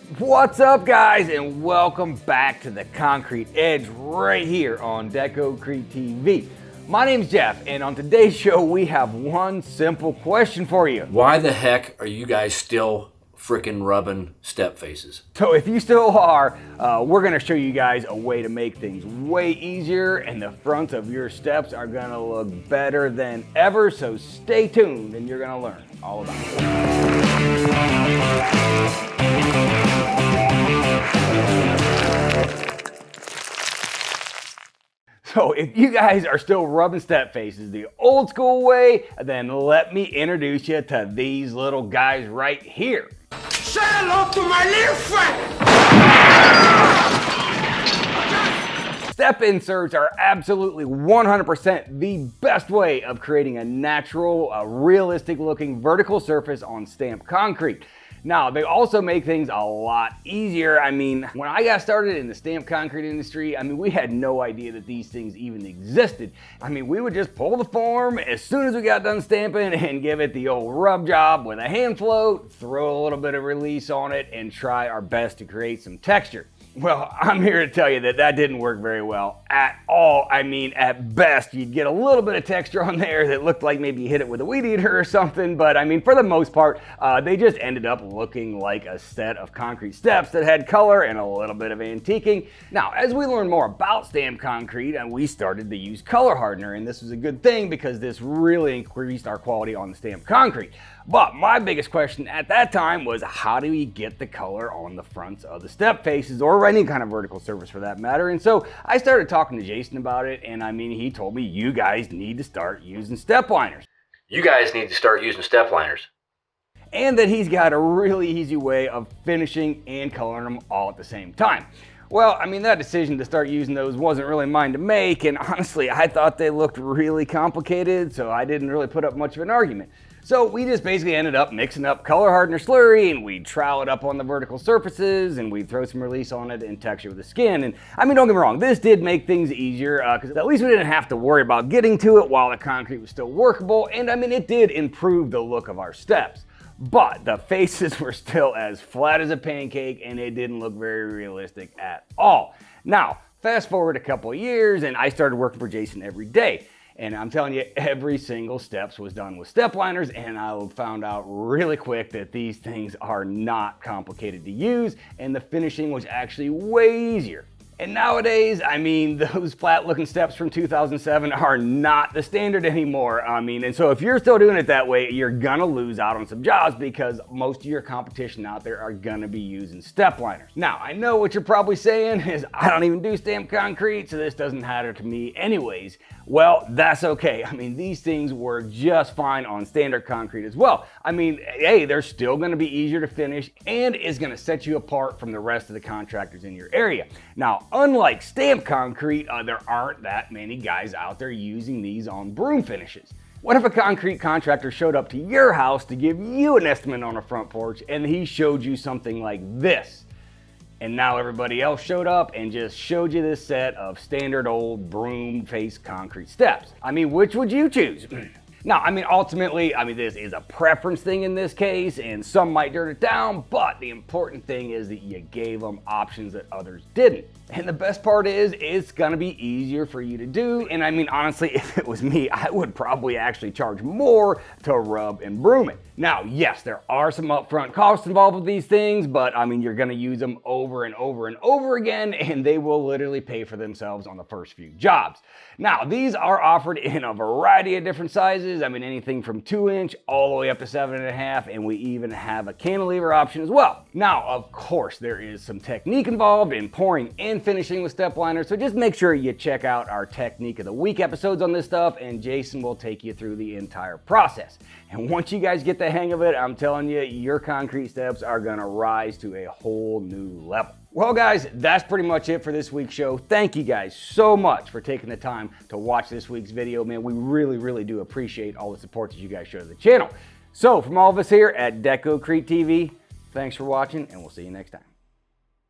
What's up, guys, and welcome back to the Concrete Edge right here on Deco-Crete TV. My name's Jeff, and on today's show we have one simple question for you. Why the heck are you guys still freaking rubbing step faces? So if you still are, we're going to show you guys a way to make things way easier, and the fronts of your steps are going to look better than ever, so stay tuned and you're going to learn all about it. So if you guys are still rubbing step faces the old school way, then let me introduce you to these little guys right here. Say hello to my little friend! Step inserts are absolutely 100% the best way of creating a natural, realistic looking vertical surface on stamped concrete. Now, they also make things a lot easier. I mean, when I got started in the stamped concrete industry, we had no idea that these things even existed. We would just pull the form as soon as we got done stamping and give it the old rub job with a hand float, throw a little bit of release on it, and try our best to create some texture. Well, I'm here to tell you that that didn't work very well at all. At best, you'd get a little bit of texture on there that looked like maybe you hit it with a weed eater or something, but for the most part, they just ended up looking like a set of concrete steps that had color and a little bit of antiquing. Now, as we learned more about stamped concrete, we started to use color hardener, and this was a good thing because this really increased our quality on the stamped concrete. But my biggest question at that time was, how do we get the color on the fronts of the step faces, or any kind of vertical surface for that matter? And so I started talking to Jason about it, and he told me, you guys need to start using step liners. You guys need to start using step liners. And that he's got a really easy way of finishing and coloring them all at the same time. Well, that decision to start using those wasn't really mine to make, and honestly, I thought they looked really complicated, so I didn't really put up much of an argument. So we just basically ended up mixing up color hardener slurry, and we'd trowel it up on the vertical surfaces, and we'd throw some release on it and texture with the skin. And don't get me wrong, this did make things easier, because at least we didn't have to worry about getting to it while the concrete was still workable, and it did improve the look of our steps. But the faces were still as flat as a pancake, and it didn't look very realistic at all. Now, fast forward a couple of years, and I started working for Jason every day. And I'm telling you, every single steps was done with step liners, and I found out really quick that these things are not complicated to use, and the finishing was actually way easier. And nowadays, those flat looking steps from 2007 are not the standard anymore. And so if you're still doing it that way, you're gonna lose out on some jobs, because most of your competition out there are gonna be using step liners. Now, I know what you're probably saying is, I don't even do stamped concrete, so this doesn't matter to me anyways. Well, that's okay. These things work just fine on standard concrete as well. Hey, they're still gonna be easier to finish, and is gonna set you apart from the rest of the contractors in your area. Now, unlike stamped concrete, there aren't that many guys out there using these on broom finishes. What if a concrete contractor showed up to your house to give you an estimate on a front porch, and he showed you something like this? And now everybody else showed up and just showed you this set of standard old broom face concrete steps. Which would you choose? Now, ultimately, this is a preference thing in this case, and some might dirt it down, but the important thing is that you gave them options that others didn't. And the best part is, it's gonna be easier for you to do. And honestly, if it was me, I would probably actually charge more to rub and broom it. Now, yes, there are some upfront costs involved with these things, but you're gonna use them over and over and over again, and they will literally pay for themselves on the first few jobs. Now, these are offered in a variety of different sizes. Anything from 2-inch all the way up to 7.5, and we even have a cantilever option as well. Now, of course, there is some technique involved in pouring and finishing with step liners, so just make sure you check out our Technique of the Week episodes on this stuff, and Jason will take you through the entire process. And once you guys get the hang of it, I'm telling you, your concrete steps are gonna rise to a whole new level. Well, guys, that's pretty much it for this week's show. Thank you guys so much for taking the time to watch this week's video. Man, we really do appreciate all the support that you guys show to the channel. So from all of us here at Deco-Crete TV, thanks for watching, and we'll see you next time.